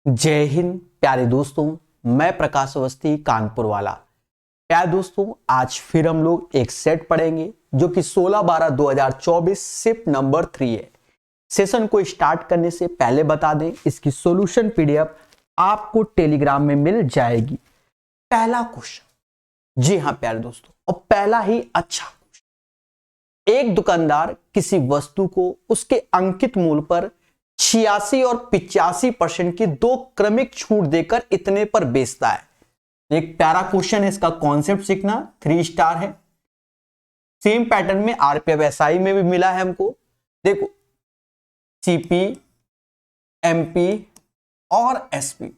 जय हिंद प्यारे दोस्तों। मैं प्रकाश अवस्थी कानपुर वाला। प्यारे दोस्तों, आज फिर हम लोग एक सेट पढ़ेंगे जो कि 16/12/2024 शिफ्ट नंबर 3 है। सेशन को स्टार्ट करने से पहले बता दें, इसकी सॉल्यूशन पीडीएफ आपको टेलीग्राम में मिल जाएगी। पहला क्वेश्चन, जी हाँ प्यारे दोस्तों, और पहला ही अच्छा क्वेश्चन। एक दुकानदार किसी वस्तु को उसके अंकित मूल्य पर 86 और 85% की दो क्रमिक छूट देकर इतने पर बेचता है। एक प्यारा क्वेश्चन है, इसका कॉन्सेप्ट सीखना, 3 स्टार है। सेम पैटर्न में आरपीएफएसआई में भी मिला है हमको। देखो, सीपी, एमपी और एसपी।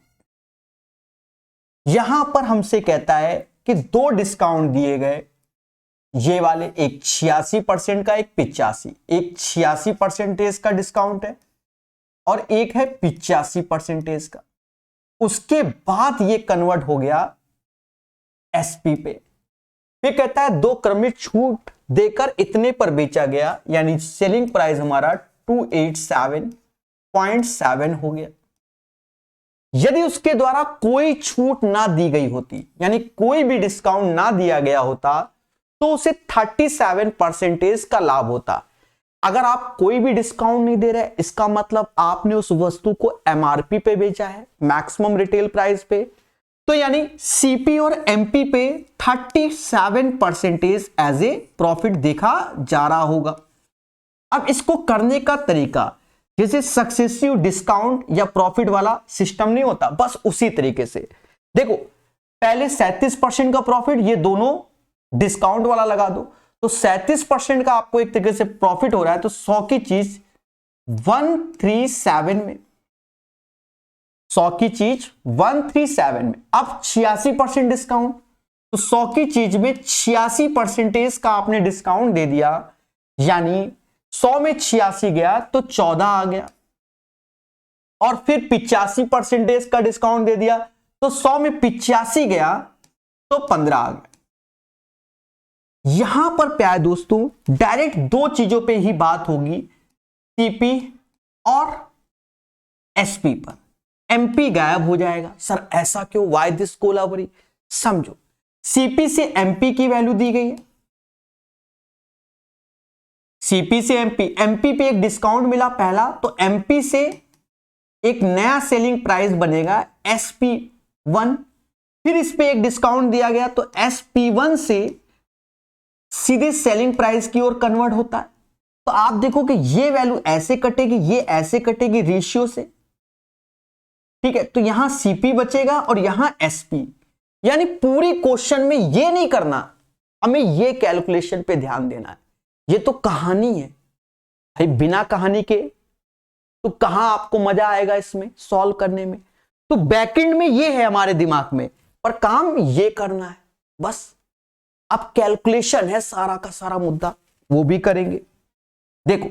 यहां पर हमसे कहता है कि दो डिस्काउंट दिए गए, ये वाले, एक 86% का, एक 85। एक 86% का डिस्काउंट है और एक है 85% का। उसके बाद ये कन्वर्ट हो गया एसपी पे। ये कहता है दो क्रमिक छूट देकर इतने पर बेचा गया, यानी सेलिंग प्राइस हमारा 287.7 हो गया। यदि उसके द्वारा कोई छूट ना दी गई होती, यानी कोई भी डिस्काउंट ना दिया गया होता, तो उसे 37% का लाभ होता। अगर आप कोई भी डिस्काउंट नहीं दे रहे, इसका मतलब आपने उस वस्तु को एमआरपी पे बेचा है, मैक्सिमम रिटेल प्राइस पे, तो यानी सीपी और एमपी पे 37% एज ए प्रॉफिट देखा जा रहा होगा। अब इसको करने का तरीका, जैसे सक्सेसिव डिस्काउंट या प्रॉफिट वाला सिस्टम नहीं होता, बस उसी तरीके से देखो, पहले 37% का प्रॉफिट, ये दोनों डिस्काउंट वाला लगा दो, तो 37% का आपको एक तरीके से प्रॉफिट हो रहा है, तो 100 की चीज 137 में, 100 की चीज 137 में। अब 86% डिस्काउंट, तो 100 की चीज में 86% का आपने डिस्काउंट दे दिया, यानी 100 में 86 गया तो 14 आ गया। और फिर 85% का डिस्काउंट दे दिया, तो 100 में 85 गया तो 15 आ गया। यहां पर प्यारे दोस्तों डायरेक्ट दो चीजों पे ही बात होगी, सीपी और एसपी पर। एमपी गायब हो जाएगा। सर ऐसा क्यों, वाई दिस कोलाबरी? समझो, सीपी से एमपी की वैल्यू दी गई है, सीपी से एमपी, एमपी पे एक डिस्काउंट मिला पहला, तो एमपी से एक नया सेलिंग प्राइस बनेगा SP1, फिर इस पे एक डिस्काउंट दिया गया, तो SP1 से सीधे सेलिंग प्राइस की ओर कन्वर्ट होता है। तो आप देखो कि ये वैल्यू ऐसे कटेगी, ये ऐसे कटेगी रेशियो से, ठीक है। तो यहां सीपी बचेगा और यहां एसपी, यानी पूरी क्वेश्चन में ये नहीं करना, हमें ये कैलकुलेशन पे ध्यान देना है। ये तो कहानी है भाई, बिना कहानी के तो कहां आपको मजा आएगा इसमें सॉल्व करने में। तो बैकएंड में ये है हमारे दिमाग में, पर काम ये करना है बस। अब कैलकुलेशन है सारा का सारा मुद्दा, वो भी करेंगे। देखो,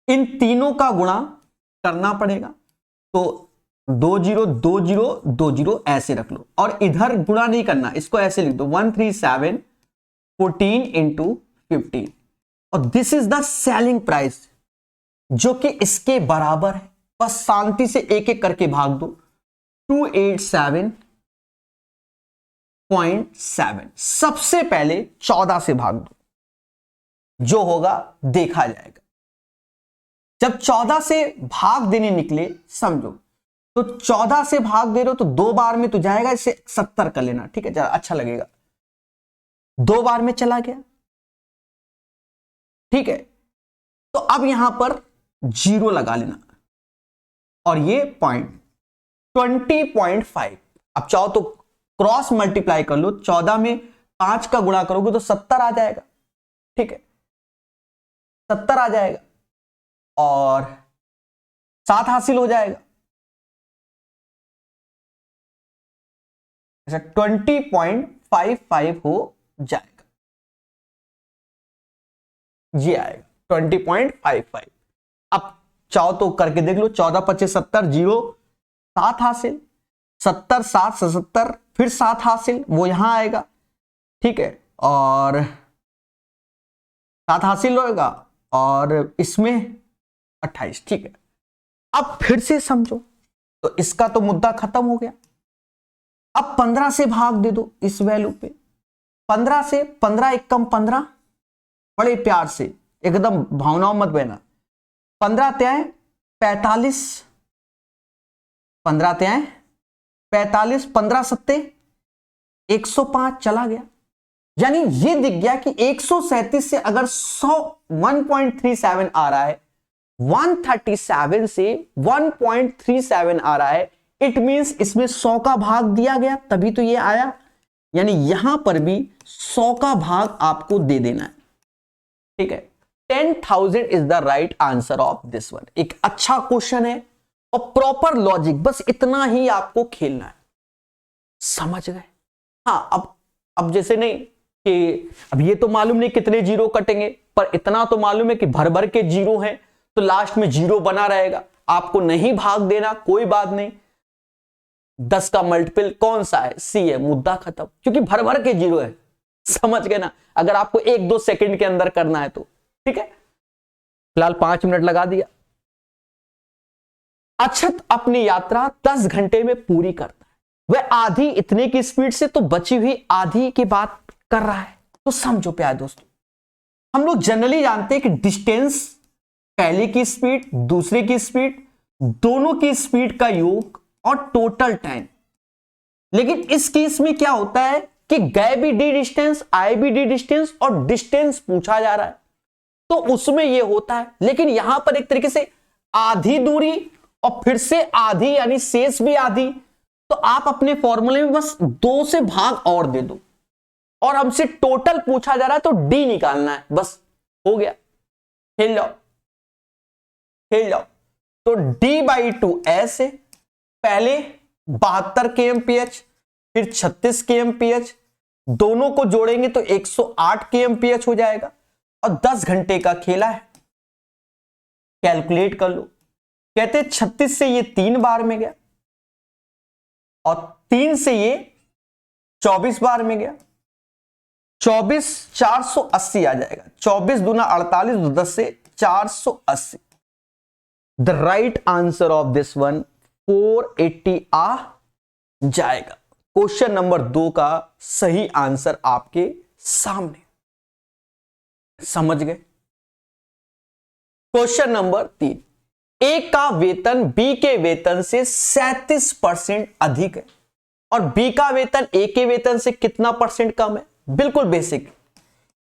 इन तीनों का गुणा करना पड़ेगा, तो 202020 ऐसे रख लो, और इधर गुणा नहीं करना, इसको ऐसे लिख दो 13714 इंटू 15, और this is the selling price जो कि इसके बराबर है। बस शांति से एक एक करके भाग दो, 287.7। सबसे पहले 14 से भाग दो, जो होगा देखा जाएगा। जब 14 से भाग देने निकले, समझो, तो 14 से भाग दे रहे हो तो 2 बार में तो जाएगा, इसे 70 कर लेना, ठीक है, अच्छा लगेगा। 2 बार में चला गया, ठीक है। तो अब यहां पर 0 लगा लेना, और ये पॉइंट 20.5। अब चाहो तो क्रॉस मल्टीप्लाई कर लो, 14 में 5 का गुणा करोगे तो 70 आ जाएगा, ठीक है, 70 आ जाएगा, और 7 हासिल हो जाएगा। अच्छा, 20.55 हो जाएगा, ये आएगा 20.55। अब चाहो तो करके देख लो, 14 25 70, 0, 7 हासिल, 70 7 77, फिर 7 हासिल, वो यहां आएगा, ठीक है, और 7 हासिल होगा, और इसमें 28, ठीक है। अब फिर से समझो, तो इसका तो मुद्दा खत्म हो गया। अब 15 से भाग दे दो इस वैल्यू पे, 15 से, 15 एकम 15, बड़े प्यार से एकदम भावनाओं मत बहना, 15 त्याय 45, 15 त्याय 45, 15 सत्ते 105, चला गया। यानी ये दिख गया कि 137 से अगर 100 1.37 आ रहा है, 137 से 1.37 आ रहा है, इट मींस इसमें 100 का भाग दिया गया तभी तो ये आया। यानी यहां पर भी 100 का भाग आपको दे देना है, ठीक है। 10,000 is the right answer of this one. एक अच्छा क्वेश्चन है और प्रॉपर लॉजिक, बस इतना ही आपको खेलना है, समझ गए। हाँ, अब जैसे नहीं कि अब ये तो मालूम नहीं कितने जीरो कटेंगे, पर इतना तो मालूम है कि भर भर के जीरो हैं तो लास्ट में जीरो बना रहेगा। आपको नहीं भाग देना, कोई बात नहीं, 10 का मल्टीपल कौन सा है, सी है, मुद्दा खत्म, क्योंकि भर भर के जीरो है, समझ गए ना। अगर आपको 1-2 सेकंड के अंदर करना है तो ठीक है। फिलहाल 5 मिनट लगा दिया। अक्षत अपनी यात्रा 10 घंटे में पूरी करता है, वह आधी इतने की स्पीड से तो बची हुई आधी की बात कर रहा है। तो समझो प्यारे दोस्तों, हम लोग जनरली जानते हैं कि डिस्टेंस, पहले की स्पीड, दूसरे की स्पीड, दोनों की स्पीड का योग और टोटल टाइम। लेकिन इस केस में क्या होता है कि गए भी डी डिस्टेंस, आए भी डी डिस्टेंस और डिस्टेंस पूछा जा रहा है, तो उसमें यह होता है। लेकिन यहां पर एक तरीके से आधी दूरी और फिर से आधी, यानी शेष भी आधी, तो आप अपने फॉर्मूले में बस 2 से भाग और दे दो, और हमसे टोटल पूछा जा रहा है तो डी निकालना है, बस हो गया। खेल जाओ, खेल जाओ। तो D/2 ऐसे, पहले 72 kmph, फिर 36 kmph, दोनों को जोड़ेंगे तो 108 kmph हो जाएगा, और 10 घंटे का खेला है। कैलकुलेट कर लो। कहते 36 से ये 3 बार में गया, और 3 से ये 24 बार में गया, 24 480 आ जाएगा, 24 दूना 48, 10 से 480। The right answer of this one 480 आ जाएगा। क्वेश्चन नंबर 2 का सही आंसर आपके सामने, समझ गए। क्वेश्चन नंबर 3, ए का वेतन बी के वेतन से 37% अधिक है, और बी का वेतन ए के वेतन से कितना परसेंट कम है। बिल्कुल बेसिक,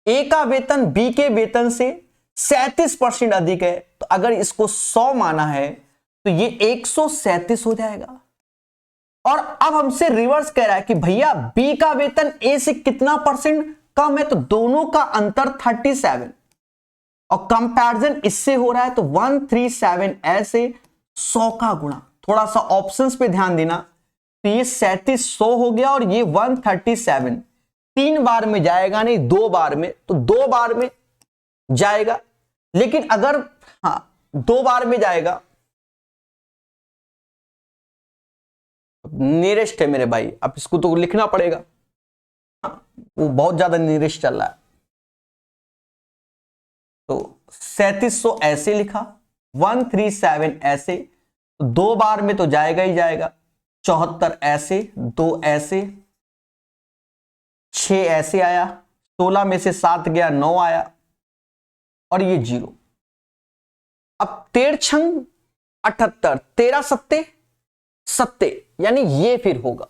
ए का वेतन बी के वेतन से 37% अधिक है, तो अगर इसको 100 माना है तो ये 137 हो जाएगा। और अब हमसे रिवर्स कह रहा है कि भैया बी का वेतन ए से कितना परसेंट कम है, तो दोनों का अंतर 37, और कंपैरिजन इससे हो रहा है तो 137 ऐसे 100 का गुणा। थोड़ा सा ऑप्शंस पे ध्यान देना, तो ये 37 100 हो गया, और ये 137 3 बार में जाएगा नहीं, 2 बार में, तो 2 बार में जाएगा। लेकिन अगर 2 बार में जाएगा, नियरेस्ट है मेरे भाई, अब इसको तो लिखना पड़ेगा, वो बहुत ज्यादा नियरेस्ट चल रहा है, तो 3700 ऐसे लिखा, 137 ऐसे, 2 बार में तो जाएगा ही जाएगा, 74 ऐसे, 2 ऐसे, 6 ऐसे आया, 16 में से 7 गया, 9 आया, और ये 0। अब 13 78, 13 सत्ते सत्ते, यानी ये फिर होगा।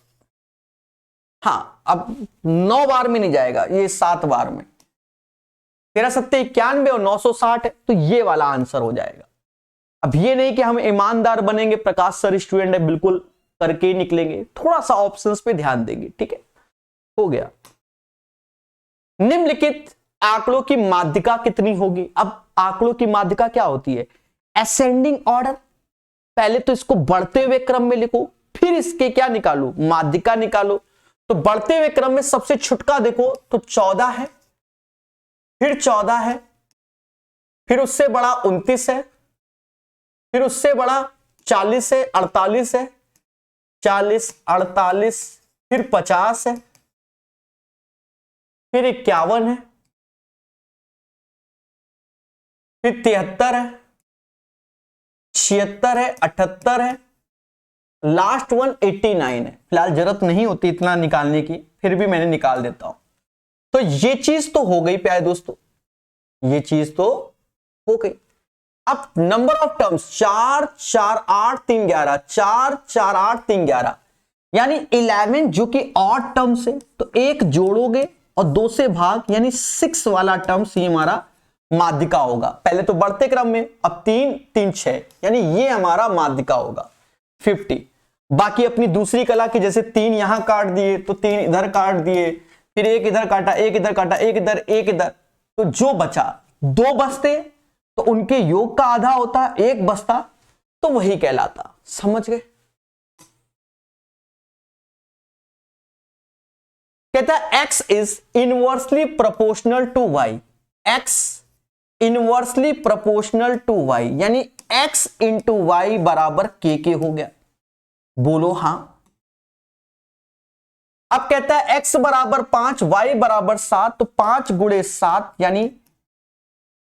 अब 9 बार में नहीं जाएगा, ये 7 बार में, 13 सत्ते 91 और 960 है, तो ये वाला आंसर हो जाएगा। अब ये नहीं कि हम ईमानदार बनेंगे, प्रकाश सर स्टूडेंट है बिल्कुल करके निकलेंगे, थोड़ा सा ऑप्शंस पे ध्यान देंगे, ठीक है। हो गया। निम्नलिखित आंकड़ों की माध्यिका कितनी होगी। अब आंकड़ों की माध्यिका क्या होती है, असेंडिंग ऑर्डर। पहले तो इसको बढ़ते हुए क्रम में लिखो, फिर इसके क्या निकालो, माध्यिका निकालो। तो बढ़ते हुए क्रम में सबसे छुटका देखो तो 14 है, फिर 14 है, फिर उससे बड़ा 29 है, फिर उससे बड़ा 40 है, 48 है, 40 48, फिर 50 है, फिर 51 है, फिर 73 है, 76 है, 78 है, लास्ट वन 89 है। फिलहाल जरूरत नहीं होती इतना निकालने की, फिर भी मैंने निकाल देता हूं। तो ये चीज तो हो गई प्यारे दोस्तों, ये चीज तो हो गई। अब नंबर ऑफ टर्म्स 4 4 8 3 11, 4 4 8 3 11 यानी 11 जो कि ऑड टर्म्स है, तो एक जोड़ोगे और 2 से भाग यानी 6 वाला टर्म्स ये हमारा माध्यिका होगा। पहले तो बढ़ते क्रम में, अब 3 3 6 यानी ये हमारा माध्यिका होगा 50। बाकी अपनी दूसरी कला की जैसे 3 यहां काट दिए तो 3 इधर काट दिए, फिर एक इधर काटा, एक इधर काटा, एक इधर, एक इधर, तो जो बचा 2 बचते तो उनके योग का आधा होता, 1 बचता तो वही कहलाता। समझ गए? कहता है x is inversely proportional to y, x inversely proportional to y यानी x इंटू वाई बराबर के हो गया। बोलो हां। अब कहता है x बराबर 5, y बराबर 7, तो 5 गुणे 7 यानी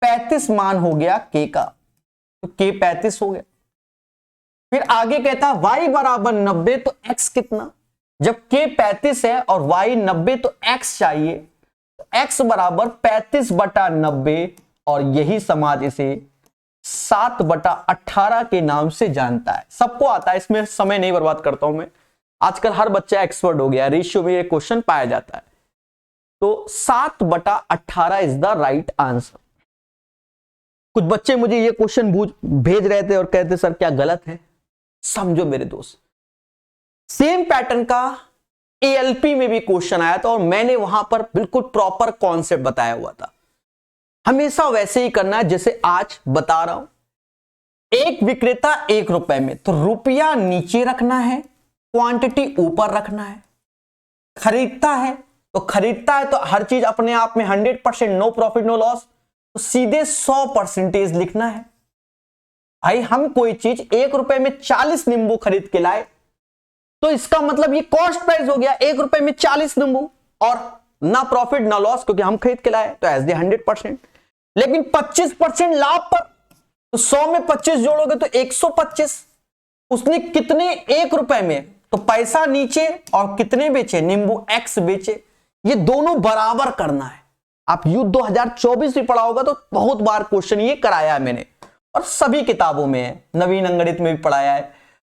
35 मान हो गया k का, तो k 35 हो गया। फिर आगे कहता है y बराबर 90, तो x कितना? जब k 35 है और y 90 तो x चाहिए, तो x बराबर 35/90 और यही समाज इसे 7/18 के नाम से जानता है। सबको आता है, इसमें समय नहीं बर्बाद करता हूं मैं, आजकल हर बच्चा एक्सपर्ट हो गया, रेशियो में ये क्वेश्चन पाया जाता है। तो 7/18 इज द राइट आंसर। कुछ बच्चे मुझे ये क्वेश्चन भेज रहे थे और कहते सर क्या गलत है। समझो मेरे दोस्त, सेम पैटर्न का एएलपी में भी क्वेश्चन आया था और मैंने वहां पर बिल्कुल प्रॉपर कॉन्सेप्ट बताया हुआ था। हमेशा वैसे ही करना है जैसे आज बता रहा हूं। एक विक्रेता 1 रुपए में, तो रुपया नीचे रखना है, क्वांटिटी ऊपर रखना है। खरीदता है तो हर चीज अपने आप में 100%, नो प्रॉफिट नो लॉस, तो सीधे 100% लिखना है। भाई हम कोई चीज 1 रुपए में 40 नींबू खरीद के लाए, तो इसका मतलब ये कॉस्ट प्राइस हो गया 1 रुपए में 40 नींबू, और ना प्रॉफिट ना लॉस क्योंकि हम खरीद के लाए, तो एज द 100%। लेकिन 25% लाभ पर, तो 100 में 25 जोड़ोगे तो 125। उसने कितने 1 रुपए में, तो पैसा नीचे और कितने बेचे, नींबू x बेचे। ये दोनों बराबर करना है। आप युद्ध 2024 में पढ़ा होगा तो बहुत बार क्वेश्चन ये कराया है मैंने, और सभी किताबों में है, नवीन अंगणित में भी पढ़ाया है।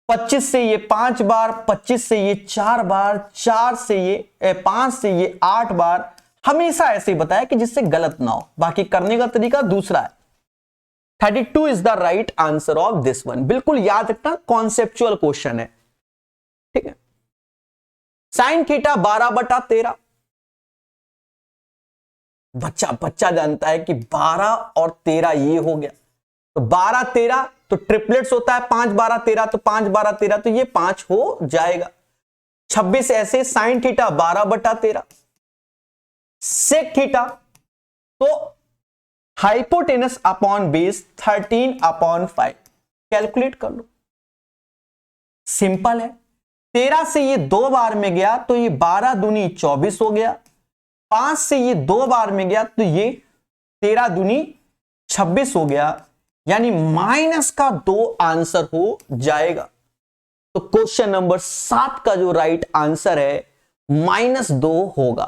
25 से ये 5 बार, 25 से ये 4 बार, 4 से ये 5 से ये 8 बार, हमेशा ऐसे ही बताया कि जिससे गलत ना हो। बाकी करने का तरीका दूसरा है। 32 is the right answer of this one. बिल्कुल याद रखना, कॉन्सेप्चुअल क्वेश्चन है, ठीक है। साइन थीटा 12/13, बच्चा जानता है कि 12 और 13 ये हो गया, तो 12 13 तो ट्रिपलेट्स होता है, 5 12 13, तो 5 12 13 तो ये 5 हो जाएगा। 26 ऐसे साइन थीटा 12/13, सेक थीटा तो हाइपोटेनस अपॉन बेस 13/5, कैलकुलेट कर लो, सिंपल है। 13 से ये 2 बार में गया तो ये 12 दूनी 24 हो गया। 5 से ये 2 बार में गया तो ये 13 दूनी 26 हो गया, यानी -2 आंसर हो जाएगा। तो क्वेश्चन नंबर 7 का जो राइट आंसर है -2 होगा।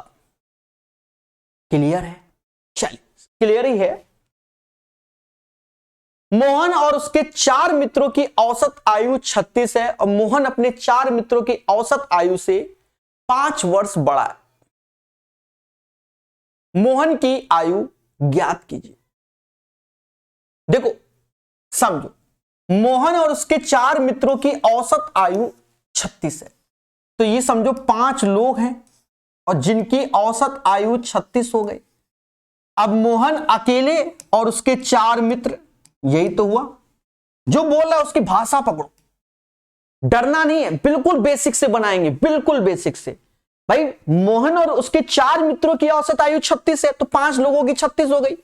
क्लियर है? चलिए, क्लियर ही है। मोहन और उसके 4 मित्रों की औसत आयु 36 है और मोहन अपने 4 मित्रों की औसत आयु से 5 वर्ष बड़ा है। मोहन की आयु ज्ञात कीजिए। देखो समझो, मोहन और उसके 4 मित्रों की औसत आयु 36 है, तो ये समझो 5 लोग हैं और जिनकी औसत आयु 36 हो गई। अब मोहन अकेले और उसके 4 मित्र, यही तो हुआ। जो बोल रहा है उसकी भाषा पकड़ो, डरना नहीं है, बिल्कुल बेसिक से बनाएंगे, बिल्कुल बेसिक से। भाई मोहन और उसके 4 मित्रों की औसत आयु 36 है, तो 5 लोगों की 36 हो गई,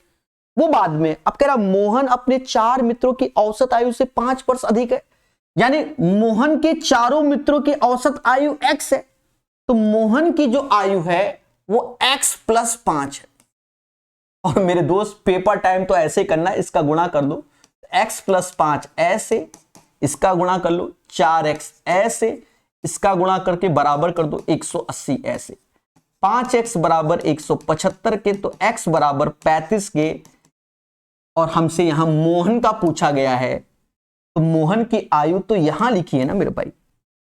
वो बाद में। अब कह रहा मोहन अपने 4 मित्रों की औसत आयु से 5 वर्ष अधिक है, यानी मोहन के चारों मित्रों की औसत आयु x है, तो मोहन की जो आयु है वो x + 5 है। और मेरे दोस्त पेपर टाइम तो ऐसे करना है, इसका गुणा कर दो, x + 5 ऐसे इसका गुणा कर लो 4x ऐसे, इसका गुणा करके बराबर कर दो 180 ऐसे, 5x बराबर 175 के, तो x बराबर 35 के। और हमसे यहां मोहन का पूछा गया है, तो मोहन की आयु तो यहां लिखी है ना मेरे भाई,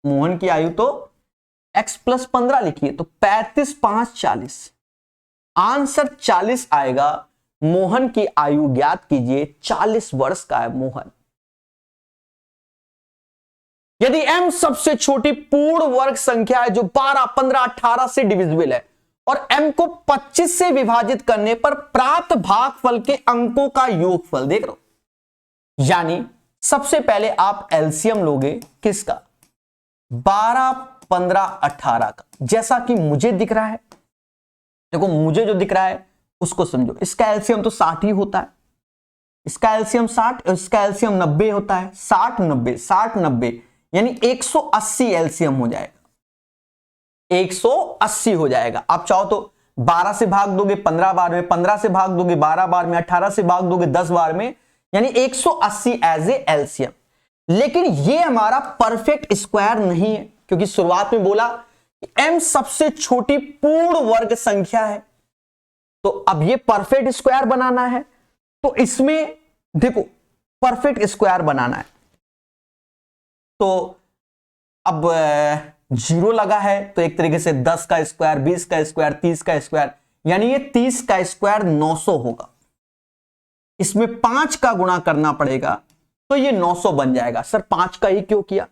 मोहन की आयु तो x + 15 लिखी है, तो 35 5 40, आंसर 40 आएगा। मोहन की आयु ज्ञात कीजिए, 40 वर्ष का है मोहन। यदि m सबसे छोटी पूर्ण वर्ग संख्या है जो 12, 15, 18 से डिविजिबल है और m को 25 से विभाजित करने पर प्राप्त भागफल के अंकों का योगफल, देख लो, यानी सबसे पहले आप एलसीएम लोगे किसका, 12, 15, 18 का, जैसा कि मुझे दिख रहा है। देखो मुझे जो दिख रहा है उसको समझो, इसका एलसीएम तो 60 ही होता है, इसका एलसीएम 60, इसका एलसीएम 90 होता है, 60 90 60 90, यानी 180 एलसीएम हो जाएगा, 180 हो जाएगा। आप चाहो तो 12 से भाग दोगे 15 बार में, 15 से भाग दोगे 12 बार में, 18 से भाग दोगे 10 बार में, यानी 180 एज ए एलसीएम। लेकिन ये हमारा परफेक्ट स्क्वायर नहीं है, क्योंकि शुरुआत में बोला कि m सबसे छोटी पूर्ण वर्ग संख्या है, तो अब ये परफेक्ट स्क्वायर बनाना है, तो इसमें देखो परफेक्ट स्क्वायर बनाना है, तो अब 0 लगा है, तो एक तरीके से 10 का स्क्वायर, 20 का स्क्वायर, 30 का स्क्वायर, यानी ये 30 का स्क्वायर 900 होगा। इसमें 5 का गुणा करना पड़ेगा, तो ये 900 बन जाएगा। सर 5 का ही क्यों किया,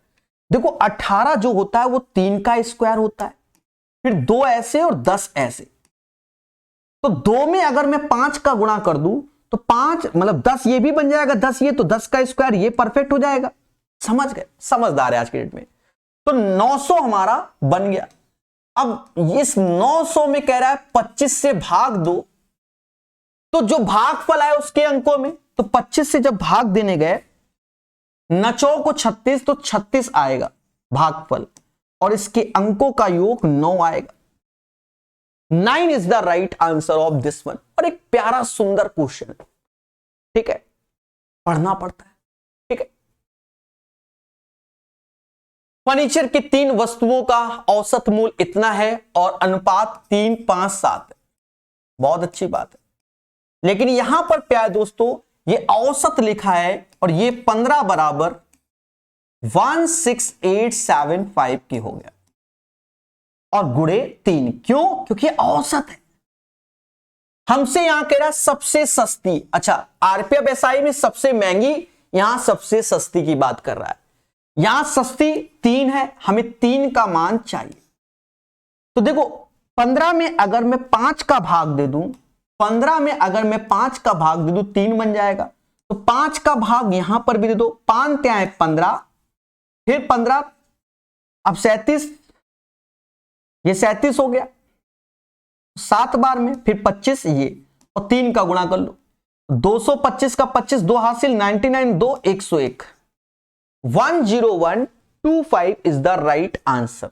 देखो 18 जो होता है वो 3 का स्क्वायर होता है, फिर 2 ऐसे और 10 ऐसे, तो 2 में अगर मैं 5 का गुणा कर दूं तो 5 मतलब 10 ये भी बन जाएगा, 10 ये, तो 10 का स्क्वायर ये परफेक्ट हो जाएगा। समझ गए, समझदार है आज के डेट में। तो 900 हमारा बन गया। अब इस 900 में कह रहा है 25 से भाग दो, तो जो भागफल है उसके अंकों में, तो 25 से जब भाग देने गए, नचो को 36, तो 36 आएगा भागफल, और इसके अंकों का योग 9 आएगा। 9 is the right answer of this one. और एक प्यारा सुंदर क्वेश्चन है, ठीक है, पढ़ना पड़ता है, ठीक है। फर्नीचर की 3 वस्तुओं का औसत मूल्य इतना है और अनुपात 3, 5, 7 है। बहुत अच्छी बात है, लेकिन यहां पर प्यारे दोस्तों ये औसत लिखा है और ये 15 बराबर 16875 की हो गया, और गुणे 3, क्यों, क्योंकि औसत है। हमसे यहां कह रहा है सबसे सस्ती, अच्छा आरपीएफ में सबसे महंगी, यहां सबसे सस्ती की बात कर रहा है। यहां सस्ती 3 है, हमें 3 का मान चाहिए। तो देखो 15 में अगर मैं 5 का भाग दे दूं, 15 में अगर मैं 5 का भाग दे दूं 3 बन जाएगा, तो 5 का भाग यहां पर भी दे दो, 5 क्या है 15, फिर 15, अब 37, ये 37 हो गया 7 बार में, फिर 25 ये, और 3 का गुणा कर लो, 225 का 25, 2 हासिल, 99, 2 101, 10125 इज द राइट आंसर,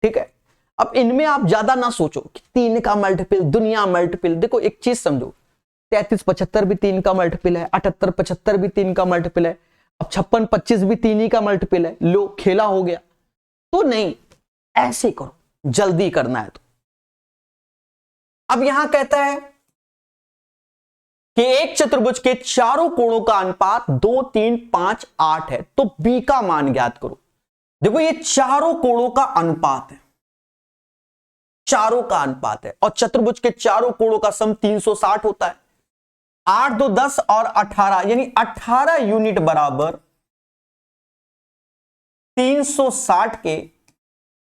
ठीक है। अब इनमें आप ज्यादा ना सोचो कि 3 का मल्टीपल, दुनिया मल्टीपल। देखो एक चीज समझो, 33 75 भी 3 का मल्टीपल है, 78 75 भी 3 का मल्टीपल है, अब 56 25 भी 3 ही का मल्टीपल है। लो खेला हो गया, तो नहीं, ऐसे करो, जल्दी करना है तो। अब यहां कहता है कि एक चतुर्भुज के चारों कोणों का अनुपात 2, 3, 5, 8 है, तो बी का मान ज्ञात करो। देखो ये चारों कोणों का अनुपात है, चारों का अनुपात है, और चतुर्भुज के चारों कोणों का सम 360 होता है। 8 2 10 और 18, यानी 18 यूनिट बराबर 360 के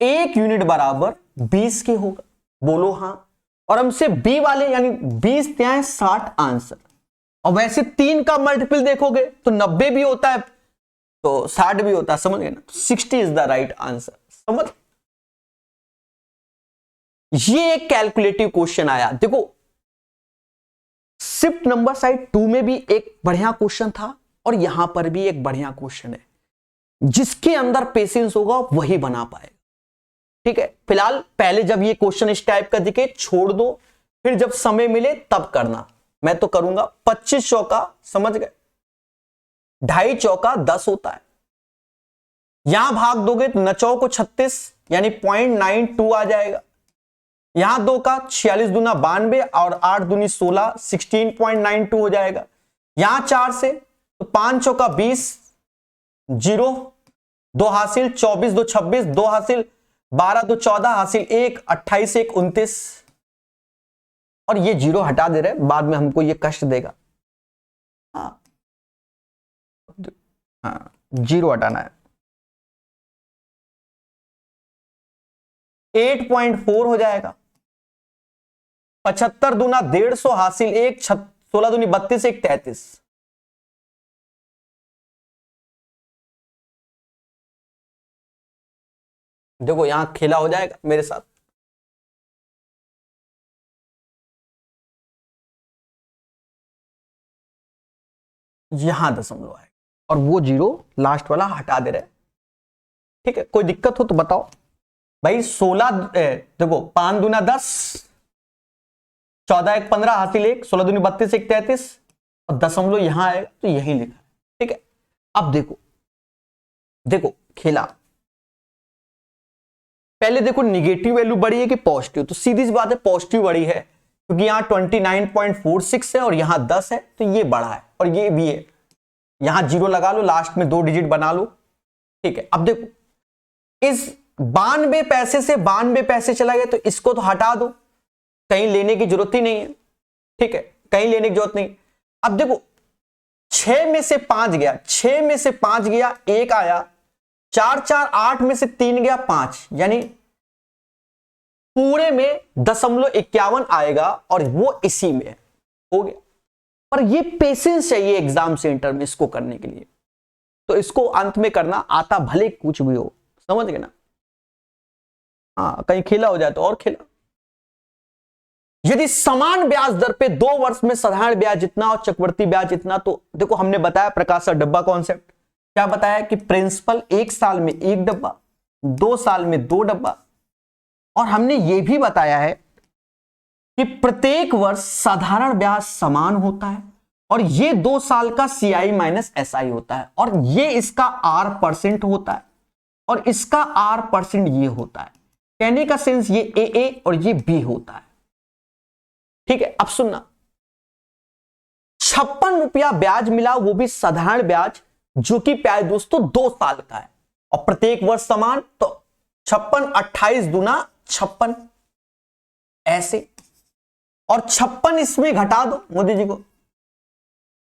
1 यूनिट बराबर 20 के होगा। बोलो हां। और हमसे बी वाले यानी 20 त्यां 60 आंसर। और वैसे 3 का मल्टीपल देखोगे तो 90 भी होता है, तो 60 भी होता है, समझ गए ना। 60 इज द राइट आंसर। समझ, ये एक कैलकुलेटिव क्वेश्चन आया। देखो शिफ्ट नंबर साइड 2 में भी एक बढ़िया क्वेश्चन था और यहां पर भी एक बढ़िया क्वेश्चन है। जिसके अंदर पेशेंस होगा वही बना पाएगा, ठीक है। फिलहाल पहले जब ये क्वेश्चन इस टाइप का दिखे छोड़ दो, फिर जब समय मिले तब करना। मैं तो करूंगा 25 चौका, समझ गए, 2.5 चौका 10 होता है, यहां भाग दोगे तो 9 को 36 यानी 0.92 आ जाएगा। यहां 2 का 46 दूना 92 और 8 दूनी 16 16.92 हो जाएगा। यहां 4 से तो 5 चौका 20 0 2 हासिल 24 2 26 2 हासिल 12 2 14 हासिल 1 28 1 29 और ये 0 हटा दे रहे, बाद में हमको ये कष्ट देगा। हाँ 0 हटाना है। 8.4 हो जाएगा। 75 दूना 150 हासिल 1 16 दूनी 32 1 33। देखो यहां खेला हो जाएगा मेरे साथ। यहां दशमलव आएगा और वो 0 लास्ट वाला हटा दे रहे। ठीक है, कोई दिक्कत हो तो बताओ भाई। 16 देखो 5 दूना 10 14 1 15 हासिल 1 16 दूनी 32 1 33 और दशमलव यहां आएगा तो यही लिखा। ठीक है, अब देखो देखो खेला। पहले देखो निगेटिव वैल्यू बड़ी है कि पॉजिटिव, तो सीधी सी बात है पॉजिटिव बड़ी है क्योंकि यहां 29.46 है और यहां 10 है तो ये बड़ा है और ये भी है। यहां 0 लगा लो, लास्ट में 2 डिजिट बना लो। ठीक है, अब देखो इस 92 पैसे से 92 पैसे चला गया तो इसको तो हटा दो, कहीं लेने की जरूरत ही नहीं है। ठीक है, कहीं लेने की जरूरत नहीं। अब देखो 6 में से 5 गया, 6 में से 5 गया 1 आया, 4 4 8 में से 3 गया 5, यानी पूरे में 0.51 आएगा और वो इसी में हो गया। पर ये पेशेंस चाहिए एग्जाम सेंटर में इसको करने के लिए, तो इसको अंत में करना आता भले कुछ भी हो, समझ गए ना। हाँ कहीं खेला हो जाए तो और खेला। यदि समान ब्याज दर पे 2 वर्ष में साधारण ब्याज जितना और चक्रवृद्धि ब्याज जितना, तो देखो हमने बताया प्रकाश सर डब्बा कॉन्सेप्ट। क्या बताया कि प्रिंसिपल 1 साल में 1 डब्बा, 2 साल में 2 डब्बा, और हमने यह भी बताया है कि प्रत्येक वर्ष साधारण ब्याज समान होता है और ये 2 साल का CI माइनस SI होता है और ये इसका R% होता है और इसका R% ये होता है। कहने का सेंस ये AA और ये B होता है। ठीक है, अब सुनना, 56 रुपया ब्याज मिला, वो भी साधारण ब्याज, जो कि प्यारे दोस्तों 2 साल का है और प्रत्येक वर्ष समान, तो 56 28 दूना 56 ऐसे, और 56 इसमें घटा दो मोदी जी को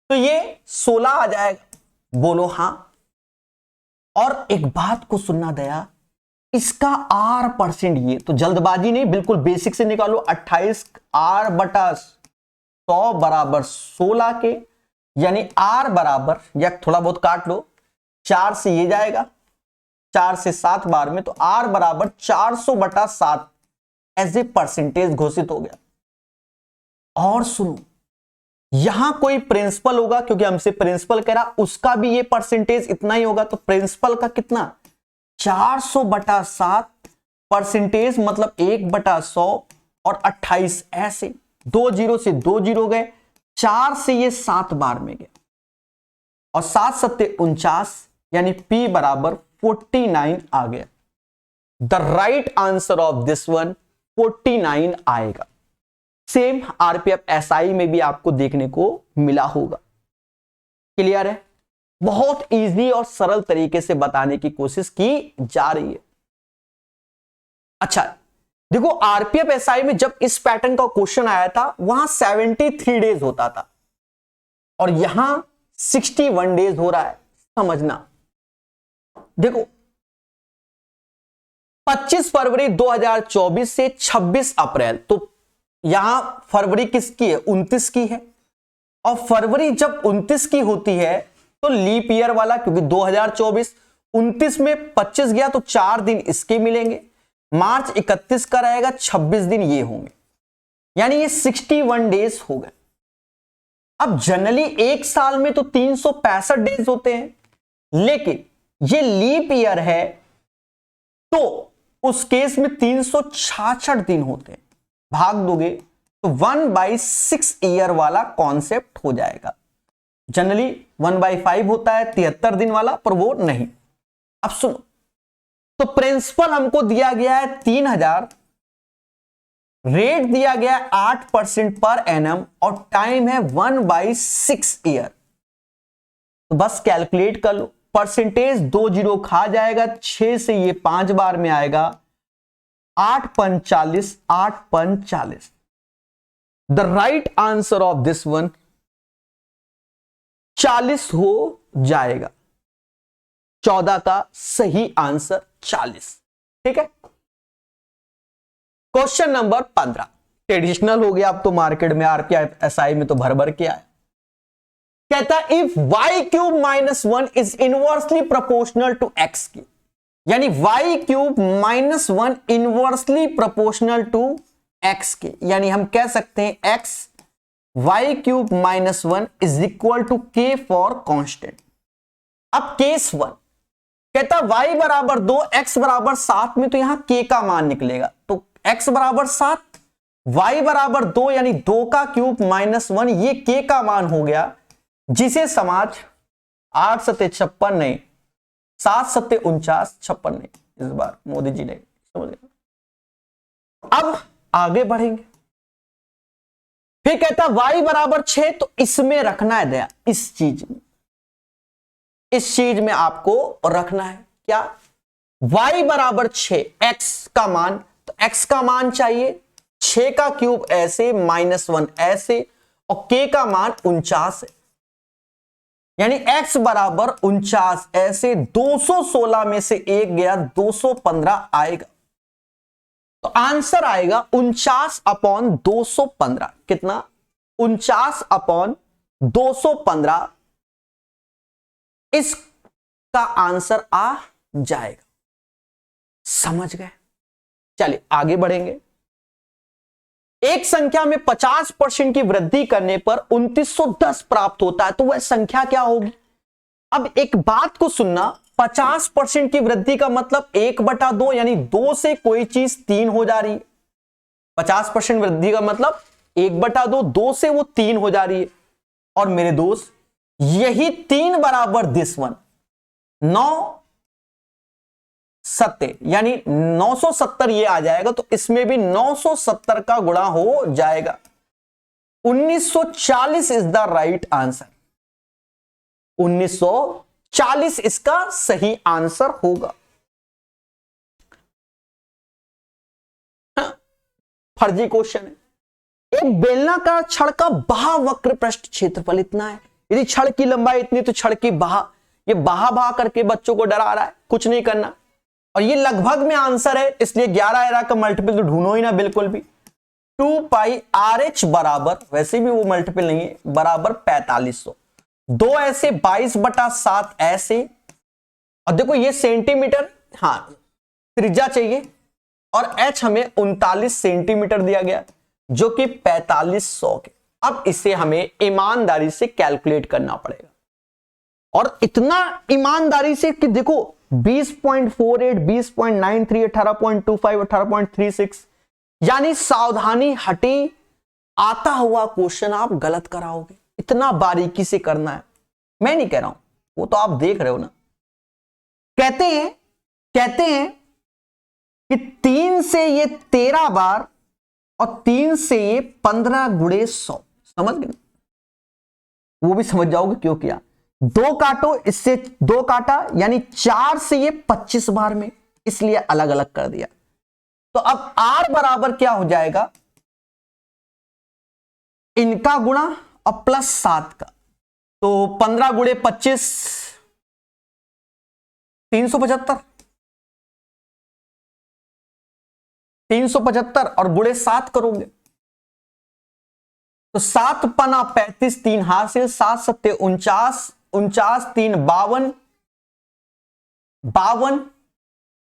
तो ये 16 आ जाएगा। बोलो हाँ। और एक बात को सुनना दया, इसका R% ये तो जल्दबाजी नहीं, बिल्कुल बेसिक से निकालो। 28 R/100 बराबर 16 के, यानी R बराबर, या थोड़ा बहुत काट लो, 4 से ये जाएगा, 4 से 7 बार में, तो R बराबर 400/7 एज ए परसेंटेज घोषित हो गया। और सुनो, यहां कोई प्रिंसिपल होगा क्योंकि हमसे प्रिंसिपल कह रहा, उसका भी ये परसेंटेज इतना ही होगा, तो प्रिंसिपल का कितना 400/7 परसेंटेज, मतलब 1/100 और 28 ऐसे, 2 0 से 2 0 गए, 4 से ये 7 बार में गया और 7 7 49, यानी P बराबर 49 आ गया। The right answer of this one 49 आएगा। सेम RPF SI में भी आपको देखने को मिला होगा। क्लियर है? बहुत इजी और सरल तरीके से बताने की कोशिश की जा रही है। अच्छा देखो, RPF SI में जब इस पैटर्न का क्वेश्चन आया था वहां 73 डेज होता था और यहां 61 डेज हो रहा है। समझना, देखो 25 फरवरी 2024 से 26 अप्रैल, तो यहां फरवरी किसकी है? 29 की है। और फरवरी जब 29 की होती है तो लीप ईयर वाला, क्योंकि 2024 29 में 25 गया तो 4 दिन इसके मिलेंगे, मार्च 31 का रहेगा, 26 दिन ये होंगे, यानी ये 61 डेज हो गए। अब जनरली एक साल में तो 365 डेज होते हैं, लेकिन ये लीप ईयर है तो उस केस में 366 दिन होते हैं। भाग दोगे तो 1/6 ईयर वाला कॉन्सेप्ट हो जाएगा। जनरली 1/5 होता है 73 दिन वाला, पर वो नहीं। अब सुनो, तो प्रिंसिपल हमको दिया गया है 3000, रेट दिया गया है 8% पर एनम और टाइम है 1/6 ईयर। तो बस कैलकुलेट कर लो, परसेंटेज 2 जीरो खा जाएगा, 6 से ये 5 बार में आएगा, 8 पंच 40, 8 पंच 40। The right answer of this one 40 हो जाएगा। 14 का सही आंसर 40। ठीक है। क्वेश्चन नंबर 15 ट्रेडिशनल हो गया, अब तो मार्केट में आरपीएसआई में तो भर भर के आया। कहता है if y cube -1 is inversely proportional to x cube, यानी y cube -1 inversely proportional to x के, यानी हम कह सकते हैं x y cube -1 is equal to k for constant. अब केस 1 कहता y बराबर 2 x बराबर 7 में तो यहां k का मान निकलेगा, तो x बराबर 7 y बराबर 2 यानी 2 का क्यूब -1 ये k का मान हो गया, जिसे समाज 8 सत्ते 56 नहीं, 7 सत्ते 49, 56 नहीं, इस बार मोदी जी ने समझ गए। अब आगे बढ़ेंगे, फिर कहता y बराबर 6, तो इसमें रखना है दया, इस चीज में आपको रखना है क्या, y बराबर 6, x का मान, तो x का मान चाहिए 6 का क्यूब ऐसे -1 ऐसे और k का मान 49 है, यानी x बराबर 49 ऐसे, 216 में से 1 गया, 215 आएगा। तो आंसर आएगा 49/215। कितना? 49/215 इसका आंसर आ जाएगा। समझ गए? चलिए आगे बढ़ेंगे। एक संख्या में 50% की वृद्धि करने पर 2910 प्राप्त होता है, तो वह संख्या क्या होगी? अब एक बात को सुनना, 50% की वृद्धि का मतलब 1/2, यानी 2 से कोई चीज 3 हो जा रही है। 50% वृद्धि का मतलब 1/2, 2 से वो 3 हो जा रही है। और मेरे दोस्त यही 3 बराबर दिस वन 9 सत्ते, यानी 970 ये आ जाएगा, तो इसमें भी 970 का गुणा हो जाएगा। 1940 इज द राइट आंसर। 1940 इसका सही आंसर होगा। फर्जी क्वेश्चन है। एक बेलनाकार छड़ का बाह वक्र पृष्ठ क्षेत्रफल इतना है, यदि छड़ की लंबाई इतनी तो छड़ की बाह, ये बाह करके बच्चों को डरा रहा है, कुछ नहीं करना। और ये लगभग में आंसर है, इसलिए 11 का मल्टीपल तो ढूंढो ही ना बिल्कुल भी। 2πRH बराबर, वैसे भी वो मल्टीपल नहीं है, बराबर 4500। 2 ऐसे 22/7 ऐसे, और देखो ये सेंटीमीटर, हाँ त्रिज्या चाहिए, और h हमें 39 सेंटीमीटर दिया गया, जो कि 4500 के। अब इसे हमें ईमानदारी से कैलकुलेट करना पड़ेगा, और इतना ईमानदारी से कि देखो 20.48, 20.93, 18.25, 18.36, यानी सावधानी हटी, आता हुआ क्वेश्चन आप गलत कराओगे। इतना बारीकी से करना है, मैं नहीं कह रहा हूं, वो तो आप देख रहे हो ना। कहते हैं कि 3 से ये 13 बार और 3 से ये 15 × 100, समझ गए? वो भी समझ जाओगे क्यों किया। 2 काटो, इससे 2 काटा, यानी 4 से ये 25 बार में, इसलिए अलग अलग कर दिया। तो अब R बराबर क्या हो जाएगा, इनका गुणा और प्लस 7 का, तो 15 × 25 375, 375 और गुणे 7 करोगे तो 7 पना 35, 3 हासिल, 7 सत्ते 49, 49 3 52, 52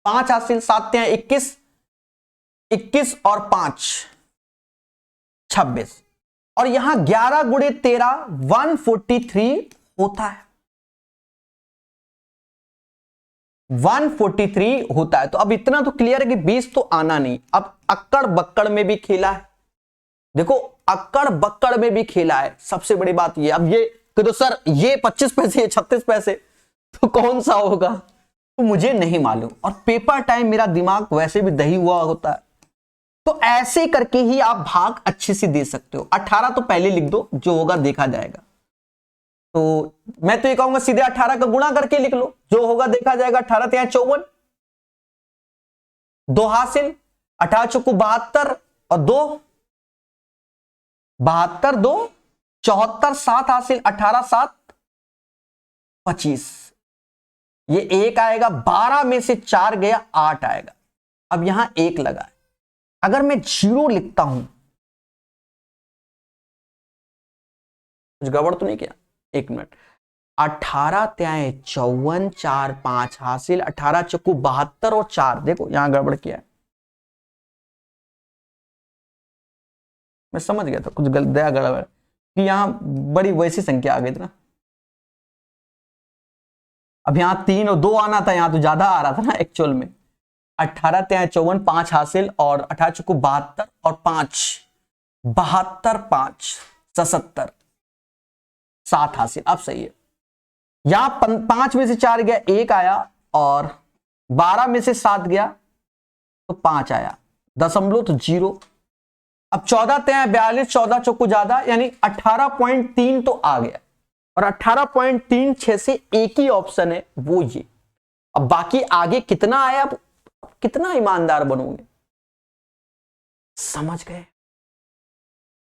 5 हासिल, 7 21, 21 और 5 26, और यहां 11 × 13 143 होता है, 143 होता है। तो अब इतना तो क्लियर है कि 20 तो आना नहीं। अब अक्कड़ बक्कड़ में भी खेला है, देखो अक्कड़ बक्कड़ में भी खेला है, सबसे बड़ी बात ये। अब ये कि तो सर ये 25 पैसे, ये 36 पैसे, तो कौन सा होगा? तो मुझे नहीं मालूम, और पेपर टाइम मेरा दिमाग वैसे भी दही हुआ होता है, तो ऐसे करके ही आप भाग अच्छे से दे सकते हो। 18 तो पहले लिख दो, जो होगा देखा जाएगा। तो मैं तो ये कहूंगा सीधे 18 का गुणा करके लिख लो, जो होगा देखा जाएगा। 18 ત્યાં 54, 2 हासिल, 18 चौको 72 और 2 72, 2 74, 7 हासिल, 18 7 25, ये 1 आएगा, 12 में से 4 गया, 8 आएगा। अब यहां 1 लगा है, अगर मैं 0 लिखता हूं, कुछ गड़बड़ तो नहीं किया? 1 मिनट। 18 ત્યાં 54, 4 5 हासिल, 18 चौको 72 और 4, देखो यहां गड़बड़ किया है, मैं समझ गया था कुछ गड़बड़ कि यहां बड़ी वैसी संख्या आ गई थी ना। अब यहां 3 और 2 आना था, यहां तो ज्यादा आ रहा था ना एक्चुअल में। 18 ત્યાં 54, 5 हासिल, और 18 चौको 72 और 5 72, 5 77, 7 हासिल। अब सही है, यहां 5 में से 4 गया, 1 आया, और 12 में से 7 गया तो 5 आया, दशमलव तो 0। अब 14 ત્યાં 42, 14 चौको ज्यादा, यानी 18.3 तो आ गया, और 18.36 से एक ही ऑप्शन है, वो ये। अब बाकी आगे कितना आया, अब कितना ईमानदार बनोगे, समझ गए?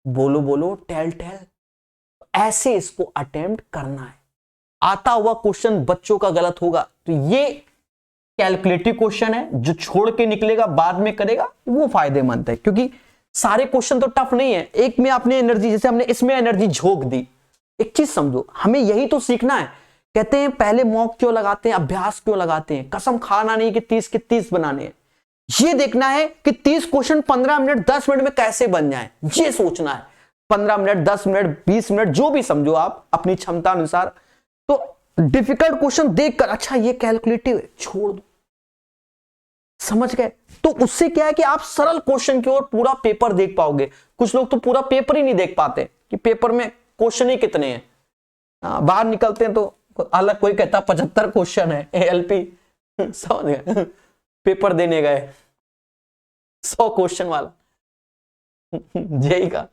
बोलो बोलो, टेल टेल। ऐसे इसको अटेम्प्ट करना है। आता हुआ क्वेश्चन बच्चों का गलत होगा तो ये कैलकुलेटिव क्वेश्चन है, जो छोड़ के निकलेगा बाद में करेगा वो फायदेमंद है, क्योंकि सारे क्वेश्चन तो टफ नहीं है। एक में आपने एनर्जी, जैसे हमने इसमें एनर्जी झोंक दी। एक चीज समझो, हमें यही तो सीखना है। कहते हैं पहले मॉक क्यों लगाते हैं, अभ्यास क्यों लगाते हैं? कसम खाना नहीं कि 30 के 30 बनाने हैं, ये देखना है कि 30 क्वेश्चन 15 मिनट 10 मिनट में कैसे बन जाए, ये सोचना है। 15 मिनट 10 मिनट 20 मिनट जो भी समझो आप अपनी क्षमता अनुसार। तो डिफिकल्ट क्वेश्चन देखकर अच्छा ये कैलकुलेटिव है, छोड़ दो, समझ गए? तो उससे क्या है कि आप सरल क्वेश्चन की ओर पूरा पेपर देख पाओगे। कुछ लोग तो पूरा पेपर ही नहीं देख पाते कि पेपर में क्वेश्चन ही कितने हैं। बाहर निकलते हैं तो अलग कोई कहता 75 क्वेश्चन है एएलपी, समझ गए? पेपर देने गए 100 क्वेश्चन वाला जेई का,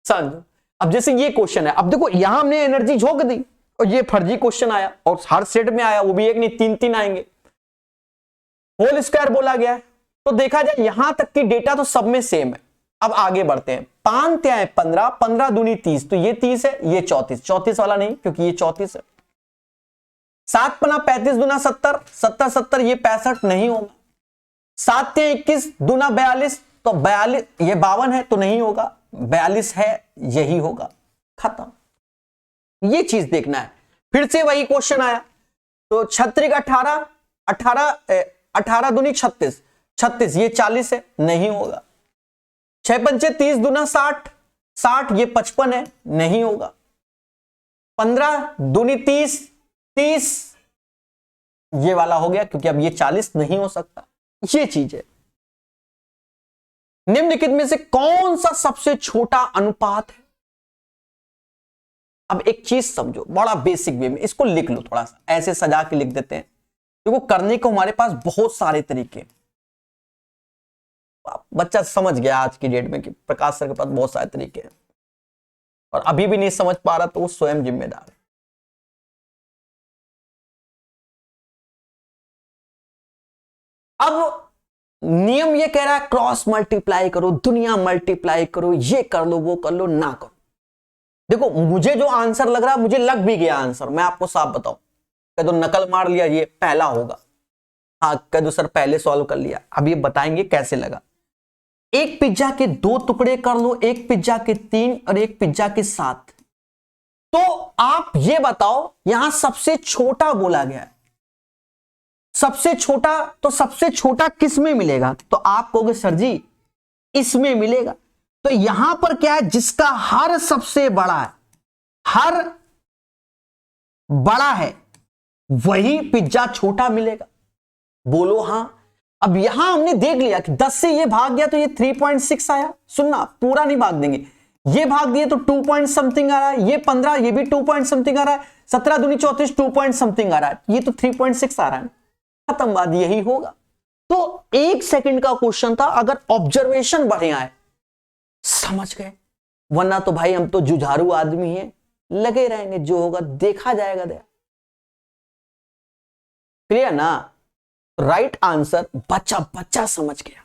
समझो। अब जैसे ये क्वेश्चन है, अब देखो यहां हमने एनर्जी झोंक दी और ये फर्जी क्वेश्चन आया, और हर सेट में आया, वो भी एक नहीं 3 आएंगे। होल स्क्वायर बोला गया है, तो देखा जाए यहां तक की डेटा तो सब में सेम है। अब आगे बढ़ते हैं। 5 ત્યાં 15, 15 दूनी 30, तो ये 30 है, ये 34, 34 वाला नहीं क्योंकि ये 34 है। 7 पना 35 दूना 70, 70 70, ये 65 नहीं होगा। 7 ત્યાં 21 दूना 42, तो 42, ये 52 है तो नहीं होगा, 42 है, यही होगा, खत्म। ये चीज देखना है। फिर से वही क्वेश्चन आया, तो 36 18, 18 दूनी 36, 36, ये 40 है, नहीं होगा। 6 पंचे 30 दूना 60, 60, ये 55 है, नहीं होगा। 15 दूनी 30, 30, ये वाला हो गया क्योंकि अब ये 40 नहीं हो सकता। ये चीज है। निम्नलिखित में से कौन सा सबसे छोटा अनुपात है? अब एक चीज समझो, बड़ा बेसिक वे में इसको लिख लो, थोड़ा सा ऐसे सजा के लिख देते हैं। देखो करने को हमारे पास बहुत सारे तरीके, बच्चा समझ गया आज की डेट में कि प्रकाश सर के पास बहुत सारे तरीके हैं, और अभी भी नहीं समझ पा रहा तो वो स्वयं जिम्मेदार है। अब नियम ये कह रहा है क्रॉस मल्टीप्लाई करो, दुनिया मल्टीप्लाई करो, ये कर लो, वो कर लो, ना करो। देखो मुझे जो आंसर लग रहा है, मुझे लग भी गया आंसर, मैं आपको साफ बताऊं। कह दो नकल मार लिया, ये पहला होगा। हाँ कह दो सर पहले सॉल्व कर लिया। अब ये बताएंगे कैसे लगा। एक पिज्जा के 2 टुकड़े कर लो, एक पिज्जा के 3 और एक पिज्जा के 7। तो आप ये बताओ, यहां सबसे छोटा बोला गया है, सबसे छोटा, तो सबसे छोटा किस में मिलेगा? तो आप कहोगे सर जी इसमें मिलेगा। तो यहां पर क्या है, जिसका हर सबसे बड़ा है, हर बड़ा है, वही पिज्जा छोटा मिलेगा। बोलो हां। अब यहां हमने देख लिया कि 10 से ये भाग गया तो ये 3.6 आया। सुनना, पूरा नहीं भाग देंगे, ये भाग दिए तो 2 पॉइंट समथिंग आ रहा है, ये 15, ये भी 2 पॉइंट समथिंग आ रहा है, 17 दूनी 34, 2 पॉइंट समथिंग आ रहा है, ये तो 3.6 आ रहा है। खत्म, बात यही होगा। तो 1 सेकंड का क्वेश्चन था, अगर ऑब्जर्वेशन बढ़िया है समझ गए, वरना तो भाई हम तो जुझारू आदमी हैं, लगे रहेंगे, जो होगा देखा जाएगा। दया क्लियर ना? राइट आंसर बच्चा बच्चा समझ गया।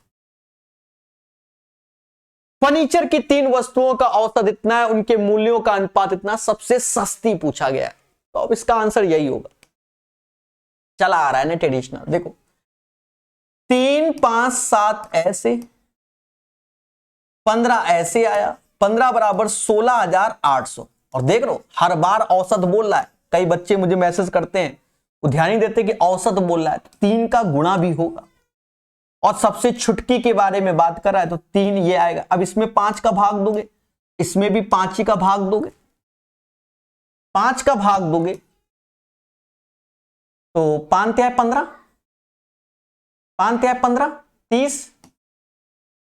फर्नीचर की 3 वस्तुओं का औसत इतना है, उनके मूल्यों का अनुपात इतना, सबसे सस्ती पूछा गया है, तो अब इसका आंसर यही होगा। चला आ रहा है ना ट्रेडिशनल, देखो 3 5 7 ऐसे, 15 ऐसे आया, 15 बराबर 16,800। और देख लो हर बार औसत बोल रहा है, कई बच्चे मुझे मैसेज करते हैं वो ध्यान नहीं देते कि औसत बोल रहा है, तो 3 का गुणा भी होगा। और सबसे छुटकी के बारे में बात कर रहा है तो 3 ये आएगा। अब इसमें 5 का भाग दोगे, इसमें भी 5 ही का भाग दोगे, 5 का भाग दोगे तो 5 तिहाई 15, 5 तिहाई 15 30।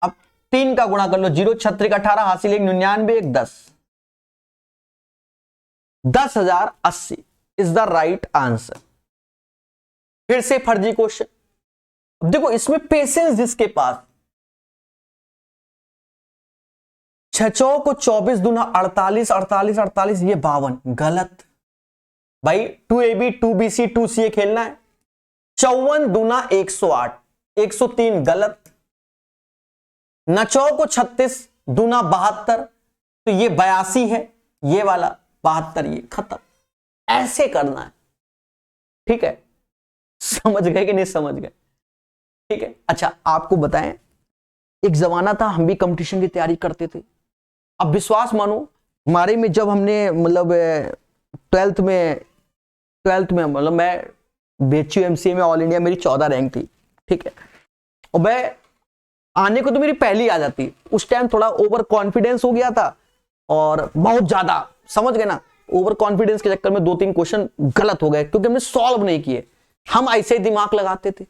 अब 3 का गुणा कर लो, 0 छत्रिक 18 हासिल 1 99 1 10, 10,080 इज द राइट आंसर। फिर से फर्जी क्वेश्चन। अब देखो इसमें पेशेंस जिसके पास, 6 को 24 दूना 48 48 48, ये 52, गलत भाई। 2AB 2BC 2CA खेलना है। 54 दूना 108 103, गलत। 9 को 36 दूना 72, तो ये 82 है, ये वाला 72, ये खत्म। ऐसे करना है, ठीक है? समझ गए कि नहीं समझ गए? ठीक है। अच्छा आपको बताएं, एक जमाना था हम भी कंपटीशन की तैयारी करते थे। अब विश्वास मानो, हमारे में जब हमने मतलब 12th में मतलब मैं BHU MCA में ऑल इंडिया मेरी 14 रैंक थी, ठीक है। और मैं आने को तो मेरी पहली आ जाती, उस टाइम थोड़ा ओवर कॉन्फिडेंस हो गया था, और बहुत ज्यादा, समझ गए ना, ओवर कॉन्फिडेंस के चक्कर में 2-3 क्वेश्चन गलत हो गए, क्योंकि हमने सॉल्व नहीं किए। हम ऐसे ही दिमाग लगाते थे,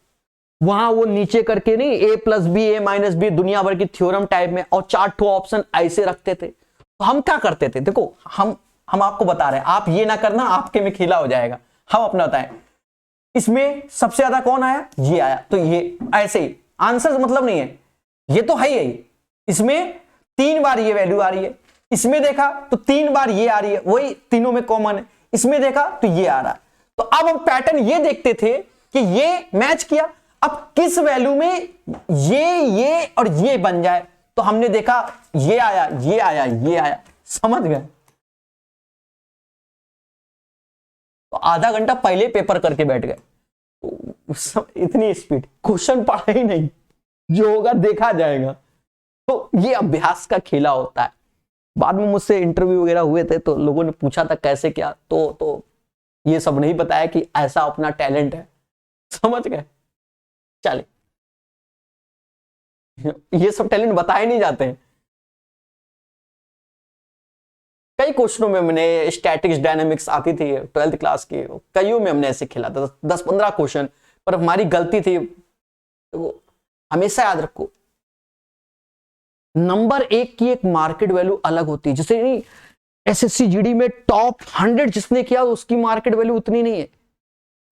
वहां वो नीचे करके नहीं, A+B A-B दुनिया भर की थ्योरम टाइप में, और 4 ऑप्शन ऐसे रखते थे। तो हम क्या करते थे, देखो हम आपको बता रहे हैं, आप ये ना करना, आपके में खेला हो जाएगा। हम अपना बताएं, इसमें सबसे ज्यादा कौन आया, ये आया, तो ये ऐसे ही आंसर मतलब नहीं है, ये तो है ही। इसमें 3 बार ये वैल्यू आ रही है, इसमें देखा तो 3 बार ये आ रही है, वही तीनों में कॉमन है। इसमें देखा तो ये आ रहा है। तो अब हम पैटर्न ये देखते थे कि ये मैच किया, अब किस वैल्यू में ये और ये बन जाए। तो हमने देखा ये आया, ये आया, ये आया, समझ गए? तो आधा घंटा पहले पेपर करके बैठ गए, इतनी स्पीड, क्वेश्चन पढ़ा ही नहीं, जो होगा देखा जाएगा। तो ये अभ्यास का खेला होता है। बाद में मुझसे इंटरव्यू वगैरह हुए थे, तो लोगों ने पूछा था कैसे क्या, तो ये सब नहीं बताया कि ऐसा अपना टैलेंट है, समझ गए? चले, ये सब टैलेंट बताए नहीं जाते हैं। कई क्वेश्चनों में मैंने स्टैटिक्स डायनामिक्स आती थी 12th क्लास की, कईयों में हमने ऐसे खेला था 10-15 क्वेश्चन, पर हमारी गलती थी। तो हमेशा याद रखो, नंबर 1 की एक मार्केट वैल्यू अलग होती है। जैसे नहीं, SSC GD में टॉप 100 जिसने किया उसकी मार्केट वैल्यू उतनी नहीं है,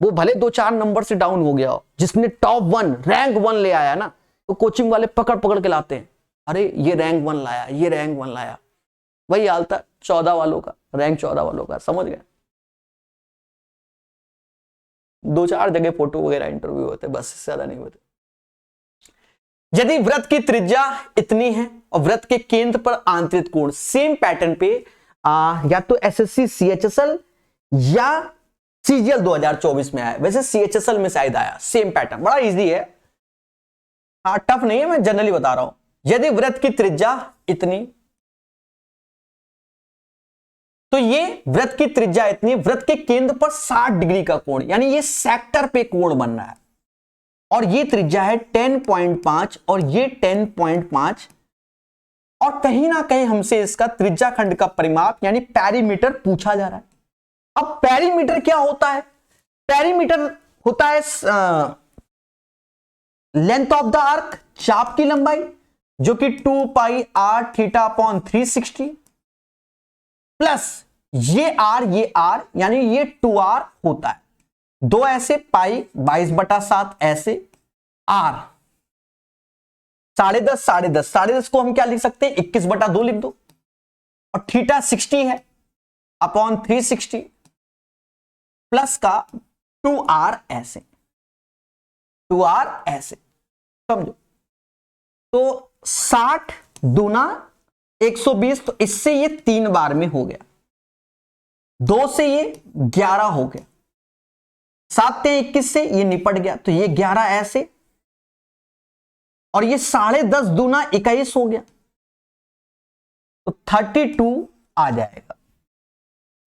वो भले 2-4 नंबर से डाउन हो गया हो। जिसने टॉप 1 रैंक 1 ले आया ना, तो कोचिंग वाले पकड़ पकड़ के लाते हैं, अरे ये रैंक 1 लाया, ये रैंक 1 लाया। वही हाल था 14 वालों का, रैंक 14 वालों का, समझ गए? 2-4 जगह फोटो वगैरह इंटरव्यू होते, बस इससे ज्यादा नहीं होते। यदि वृत्त की त्रिज्या इतनी है और वृत्त के केंद्र पर आंतरिक कोण सेम पैटर्न पे या तो SSC CHSL या CGL 2024 में आया, वैसे CHSL में शायद आया, सेम पैटर्न, बड़ा इजी है, हाँ टफ नहीं है, मैं जनरली बता रहा हूं। यदि वृत्त की त्रिज्या इतनी, तो ये वृत्त की त्रिज्या इतनी, वृत्त के केंद्र पर 60 डिग्री का कोण, यानी ये सेक्टर पे कोण बन रहा है, और ये त्रिज्या है 10.5 और ये 10.5, और कहीं ना कहीं हमसे इसका त्रिज्या खंड का परिमाप यानी पेरीमीटर पूछा जा रहा है। अब पेरीमीटर क्या होता है? पेरीमीटर होता है लेंथ ऑफ द आर्क, चाप की लंबाई, जो कि 2 पाई r थीटा अपॉन 360 प्लस ये r यानी ये 2r होता है, 2 ऐसे, पाई 22/7 ऐसे, आर 10.5 10.5 को हम क्या लिख सकते हैं, 21/2 लिख दो, और थीटा 60 है अपॉन 360 प्लस का 2r ऐसे, 2r ऐसे, समझो। तो 60 दूना 120, तो इससे ये 3 बार में हो गया, 2 से ये 11 हो गया, 7 से 21 से ये निपट गया, तो ये 11 ऐसे, और ये 10.5 दूना 21 हो गया, तो 32 आ जाएगा।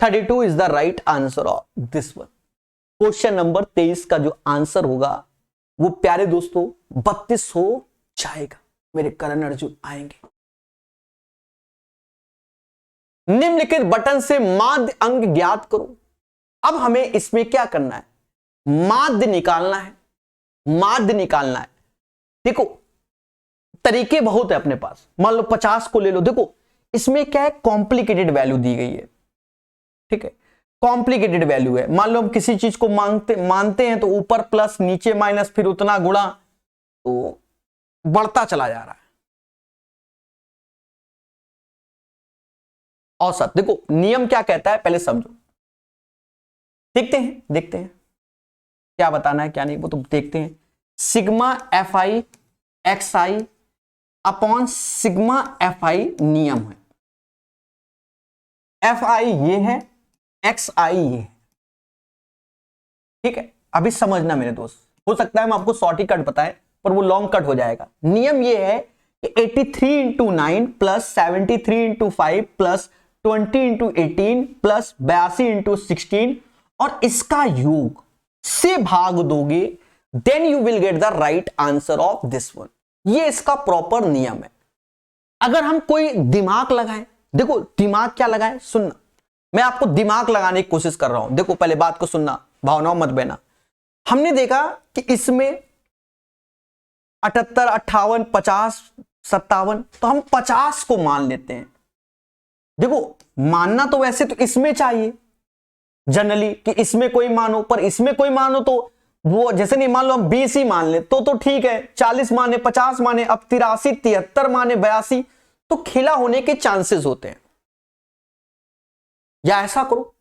32 is the right answer of this one. Question number 23 का जो आंसर होगा वो प्यारे दोस्तों 32 हो जाएगा। मेरे करण अर्जुन आएंगे। निम्नलिखित बटन से माध्य अंक ज्ञात करो। अब हमें इसमें क्या करना है, माध्य निकालना है, माध्य निकालना है। देखो तरीके बहुत है अपने पास, मान लो 50 को ले लो। देखो इसमें क्या है, कॉम्प्लिकेटेड वैल्यू दी गई है, ठीक है, कॉम्प्लिकेटेड वैल्यू है। मान लो हम किसी चीज को मानते हैं तो ऊपर प्लस नीचे माइनस फिर उतना गुणा, तो बढ़ता चला जा रहा है। औसत देखो नियम क्या कहता है पहले समझो, देखते हैं क्या बताना है क्या नहीं, वो तो देखते हैं। Sigma F I x I upon sigma F I नियम है। एफ आई ये है, एक्स आई ये है, ठीक है। अभी समझना मेरे दोस्त, हो सकता है मैं आपको शॉर्ट ही कट बताएं पर वो लॉन्ग कट हो जाएगा। नियम ये है कि 83 into 9 plus 73 into 5 plus 20 into 18 plus 82 into 16 और इसका योग से भाग दोगे, then you will get the right answer of this one. ये इसका प्रॉपर नियम है। अगर हम कोई दिमाग लगाएं, देखो दिमाग क्या लगाएं, सुनना, मैं आपको दिमाग लगाने की कोशिश कर रहा हूं। देखो पहले बात को सुनना, भावनाओं मत बहना। हमने देखा कि इसमें 78 58 50 57, तो हम 50 को मान लेते हैं। देखो मानना तो वैसे तो इसमें चाहिए जनरली कि इसमें कोई मानो, पर इसमें कोई मानो तो वो जैसे नहीं, मान लो हम 20 ही मान ले तो ठीक है, 40 माने 50 माने, अब 83 73 माने 82, तो खेला होने के चांसेस होते हैं। या ऐसा करो,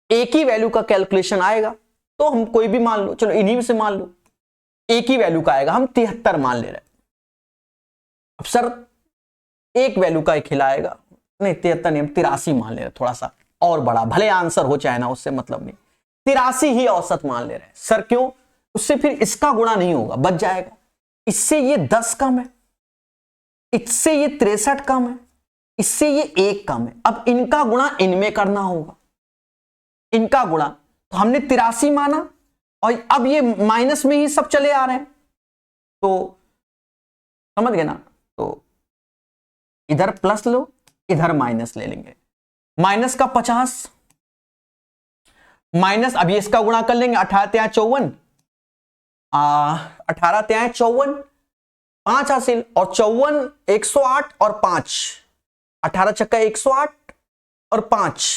एक ही वैल्यू का कैलकुलेशन आएगा तो हम कोई भी मान लो, चलो इन्हीं में से मान लो, एक ही वैल्यू का आएगा, हम 73 मान ले रहे हैं। अब सर एक वैल्यू का एक खेला आएगा, नहीं 73 नहीं, हम 83 मान ले रहे हैं, थोड़ा सा और बड़ा, भले आंसर हो चाहे ना, उससे मतलब नहीं, 83 ही औसत मान ले रहे हैं। सर क्यों, उससे फिर इसका गुणा नहीं होगा, बच जाएगा। इससे ये 10 कम है, इससे ये 63 कम है, इससे ये 1 कम है। अब इनका गुणा इनमें करना होगा, इनका गुणा, तो हमने 83 माना और अब ये माइनस में ही सब चले आ रहे हैं, तो समझ गए ना। तो इधर प्लस लो, इधर माइनस ले लेंगे, माइनस का 50 माइनस, अब ये इसका गुणा कर लेंगे, 18 3 54, 18 3 54, 5 हासिल, और 54 108 और 5, 18 चक्का 108 और 5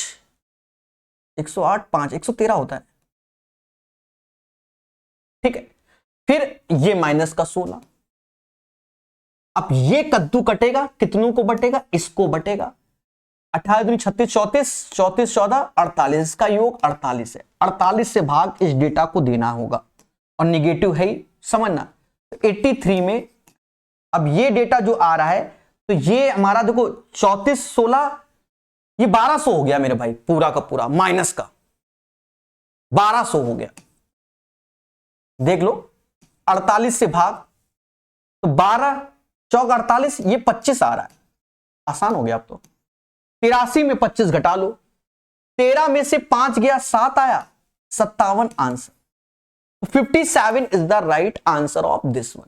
108 5 113 होता है, ठीक है। फिर ये माइनस का 16, अब ये कद्दू कटेगा, कितनों को बटेगा, इसको बटेगा, 18 दूनी 36 34 34 14 48 का योग 48 है, 48 से भाग इस डेटा को देना होगा और निगेटिव है ही, समझना। 83 में अब ये डेटा जो आ रहा है, तो ये हमारा देखो 34 16 ये 1200 हो गया मेरे भाई, पूरा का पूरा माइनस का 1200 हो गया। देख लो 48 से भाग, तो 12 चौक 48, ये 25 आ रहा है, आसान हो गया अब तो। 83 में 25 घटा लो, 13 में से 5 गया 7 आया, 57 answer, 57 is the right answer of this one.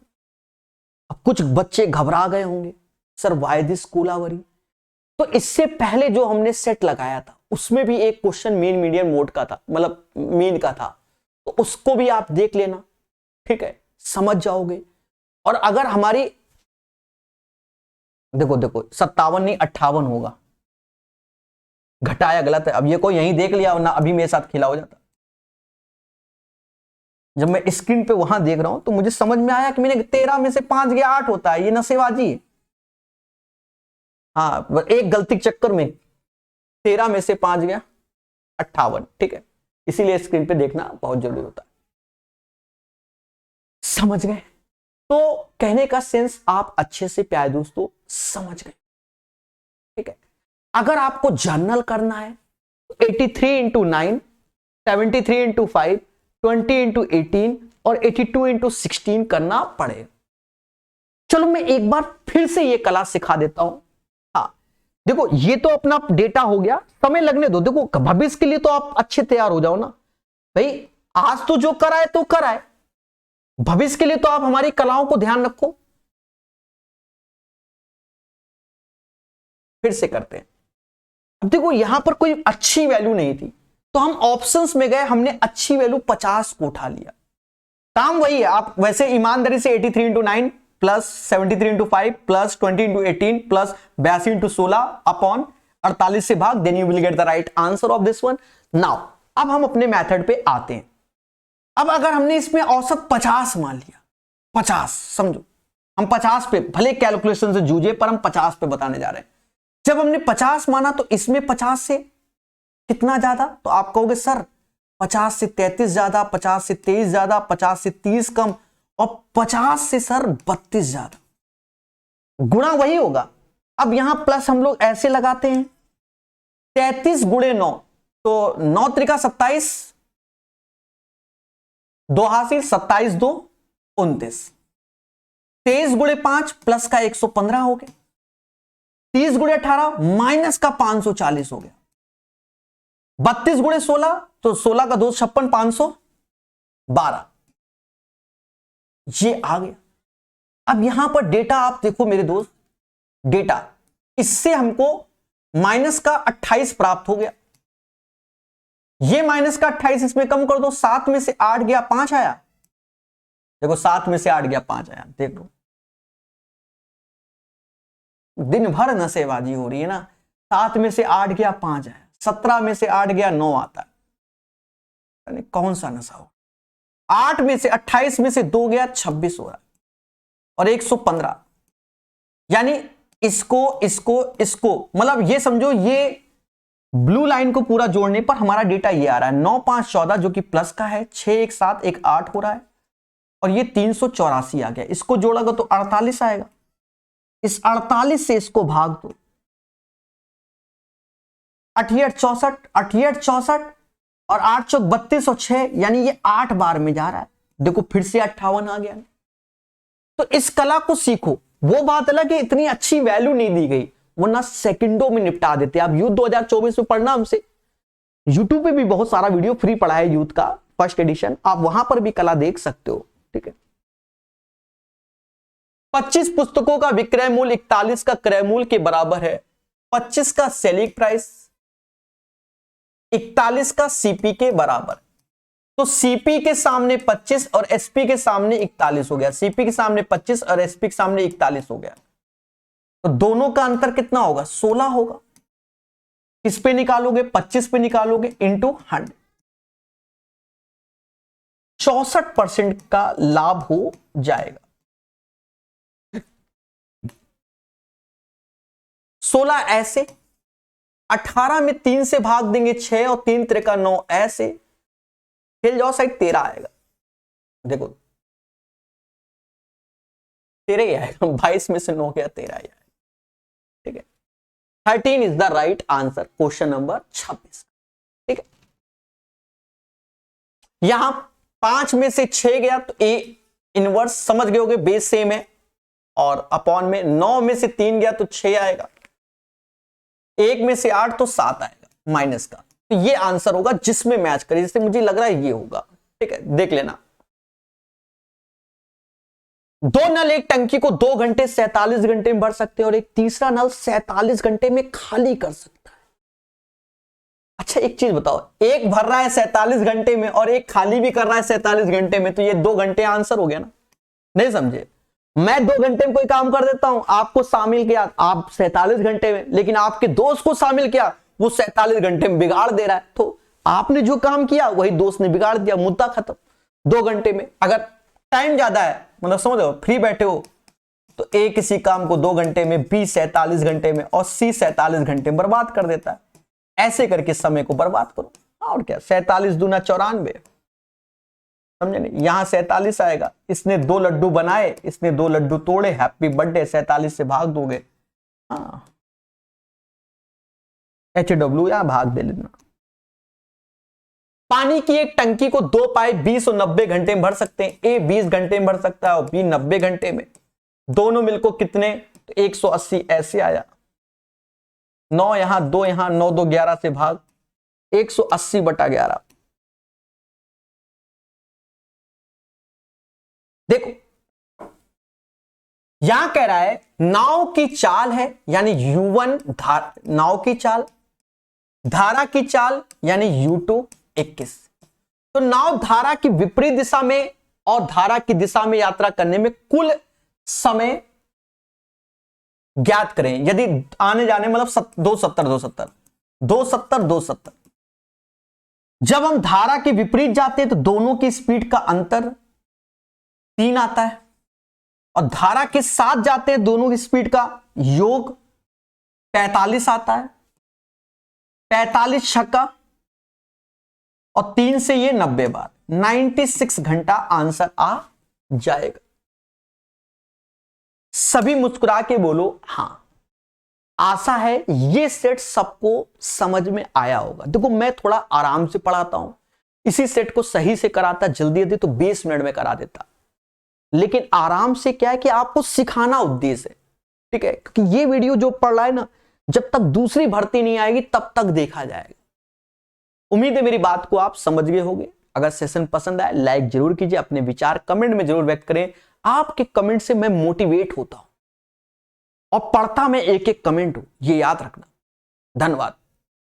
अब कुछ बच्चे घबरा गए होंगे, सर व्हाई दिस कोलावरी। तो इससे पहले जो हमने सेट लगाया था उसमें भी एक क्वेश्चन मेन मीडियम मोड का था, मतलब मेन का था, तो उसको भी आप देख लेना, ठीक है, समझ जाओगे। और अगर हमारी देखो 57 नहीं 58 होगा, घटाया गलत है, अब ये कोई यहीं देख लिया वरना अभी मेरे साथ खिला हो जाता। जब मैं स्क्रीन पे वहां देख रहा हूं तो मुझे समझ में आया कि मैंने 13 में से 5 गया 8 होता है, ये नशेबाजी है। हाँ, एक गलती के चक्कर में 13 में से 5 गया 58, ठीक है। इसीलिए स्क्रीन पे देखना बहुत जरूरी होता है। समझ गए? तो कहने का सेंस आप अच्छे से प्यारे दोस्तों समझ गए, ठीक है। अगर आपको जर्नल करना है तो 83 इंटू 9, 73 इंटू 5, 20 इंटू 18 और 82 इंटू 16 करना पड़ेगा। चलो मैं एक बार फिर से ये कला सिखा देता हूं। हाँ देखो, ये तो अपना डेटा हो गया, समय लगने दो। देखो भविष्य के लिए तो आप अच्छे तैयार हो जाओ ना भाई। आज तो जो कराए तो कराए, भविष्य के लिए तो आप हमारी कलाओं को ध्यान रखो। फिर से करते हैं। अब देखो यहां पर कोई अच्छी वैल्यू नहीं थी तो हम ऑप्शंस में गए, हमने अच्छी वैल्यू 50 को उठा लिया। काम वही है, आप वैसे ईमानदारी से 83 into 9 plus 73 into 5 plus 20 into 18 plus 82 into 16 upon 48 से भाग, then you will get the right answer of this one. Now अब हम अपने मेथड पे आते हैं। अब अगर हमने इसमें औसत 50 मान लिया, 50 समझो, हम 50 पे भले कैलकुलेशन से जूझे पर हम 50 पे बताने जा रहे हैं। जब हमने 50 माना तो इसमें 50 से कितना ज्यादा, तो आप कहोगे सर 50 से 33 ज्यादा, 50 से 23 ज्यादा, 50 से 30 कम और 50 से सर 32 ज्यादा। गुणा वही होगा। अब यहां प्लस हम लोग ऐसे लगाते हैं, 33 गुणे 9 तो 9 त्रिका 27, 2 हासिल 27 2 29, 23 गुणे 5 प्लस का 115 हो गया, 30 गुणे 18 माइनस का 540 हो गया, 32 गुणे 16 तो 16 का 2 56 512, ये आ गया। अब यहां पर डेटा आप देखो मेरे दोस्त, डेटा इससे हमको माइनस का 28 प्राप्त हो गया। ये माइनस का 28 इसमें कम कर दो, 7 में से 8 गया 5 आया। देखो 7 में से 8 गया 5 आया, देख लो दिन भर नशेबाजी हो रही है ना। 7 में से 8 गया 5 आया, 17 में से 8 गया 9 आता है, कौन सा नशा हो। 8 में से 28 में से 2 गया 26 हो रहा है और 115, यानी इसको इसको इसको मतलब ये समझो, ये ब्लू लाइन को पूरा जोड़ने पर हमारा डेटा ये आ रहा है 9 5 14 जो कि प्लस का है, 6 1 7 1 8 हो रहा है और ये 384 आ गया। इसको जोड़ागा तो 48 आएगा, इस 48 से इसको भाग दो, 88 64 88 64 और 8 चौक 32 और 6, यानी ये 8 बार में जा रहा है। देखो फिर से 58 आ गया। तो इस कला को सीखो। वो बात अलग है इतनी अच्छी वैल्यू नहीं दी गई, वरना सेकंडों में निपटा देते। आप यूथ 2024 में पढ़ना हमसे, यूट्यूब पे भी बहुत सारा वीडियो फ्री पड़ा है यूथ का फर्स्ट एडिशन, आप वहां पर भी कला देख सकते हो, ठीक है। 25 पुस्तकों का विक्रय मूल्य 41 का क्रय मूल्य के बराबर है। 25 का सेलिंग प्राइस, 41 का सीपी के बराबर। तो सीपी के सामने 25 और एसपी के सामने 41 हो गया। सीपी के सामने 25 और एसपी के सामने 41 हो गया। तो दोनों का अंतर कितना होगा? 16 होगा। किस पे निकालोगे? 25 पे निकालोगे इंटू 100। 64% का लाभ हो जाएगा। 16 ऐसे, 18 में 3 से भाग देंगे 6 और 3 त्रिका 9 ऐसे, हिल जाओ साइड 13 आएगा। देखो 13 ही आएगा, 22 में से 9 गया 13 ही आएगा, ठीक है। 13 is the right answer, question number 26, ठीक है। यहां 5 में से 6 गया तो ए इनवर्स समझ गए होगे, बेस सेम है, और अपॉन में 9 में से 3 गया तो 6 आएगा, 1 में से 8 तो 7 आएगा माइनस का। तो ये आंसर होगा जिसमें मैच करे, जैसे मुझे लग रहा है ये होगा, ठीक है। देख लेना, 2 नल एक टंकी को 2 घंटे 47 घंटे में भर सकते हैं और एक तीसरा नल 47 घंटे में खाली कर सकता है। अच्छा एक चीज बताओ, एक भर रहा है 47 घंटे में और एक खाली भी कर रहा है 47 घंटे में, तो ये 2 घंटे आंसर हो गया ना? नहीं समझे? मैं 2 घंटे में कोई काम कर देता हूं, आपको शामिल किया, आप 47 घंटे में, लेकिन आपके दोस्त को शामिल किया, वो 47 घंटे में बिगाड़ दे रहा है। तो आपने जो काम किया वही दोस्त ने बिगाड़ दिया, मुद्दा खत्म। 2 घंटे में। अगर टाइम ज्यादा है, मतलब समझ लो फ्री बैठे हो, तो ए किसी काम को 2 घंटे में, बी 47 घंटे में और सी 47 घंटे में बर्बाद कर देता है। ऐसे करके समय को बर्बाद करो। और क्या, 47 दूना 94, समझे नहीं? यहां 47 आएगा, इसने 2 लड्डू बनाए, इसने 2 लड्डू तोड़े, हैप्पी बर्थडे, 47 से भाग दोगे। हाँ, HW या भाग दे लेना। पानी की एक टंकी को 2 पाइप 20 और 90 घंटे में भर सकते हैं। ए 20 घंटे में भर सकता है और बी 90 घंटे में। दोनों मिलकर कितने? तो 180 ऐसे आया। 9 यहां, 2 यहां, 9 2 11 से भाग, 180/11। देखो यहां कह रहा है नाव की चाल है, यानी U1 नाव की चाल, धारा की चाल यानी U2 21। तो नाव धारा की विपरीत दिशा में और धारा की दिशा में यात्रा करने में कुल समय ज्ञात करें। यदि आने जाने मतलब 270 जब हम धारा के विपरीत जाते हैं तो दोनों की स्पीड का अंतर 3 आता है, और धारा के साथ जाते हैं दोनों की स्पीड का योग 45 आता है। 45 छक्का और 3 से ये 90 बार, 96 घंटा आंसर आ जाएगा। सभी मुस्कुरा के बोलो हां। आशा है ये सेट सबको समझ में आया होगा। देखो मैं थोड़ा आराम से पढ़ाता हूं, इसी सेट को सही से कराता जल्दी जल्दी तो 20 मिनट में करा देता, लेकिन आराम से क्या है कि आपको सिखाना उद्देश्य है, ठीक है? क्योंकि ये वीडियो जो पढ़ रहा है ना, जब तक दूसरी भर्ती नहीं आएगी तब तक देखा जाएगा। उम्मीद है मेरी बात को आप समझ गए होंगे। अगर सेशन पसंद आए लाइक जरूर कीजिए, अपने विचार कमेंट में जरूर व्यक्त करें। आपके कमेंट से मैं मोटिवेट होता हूं और पढ़ता मैं एक एक कमेंट हूं, ये याद रखना। धन्यवाद।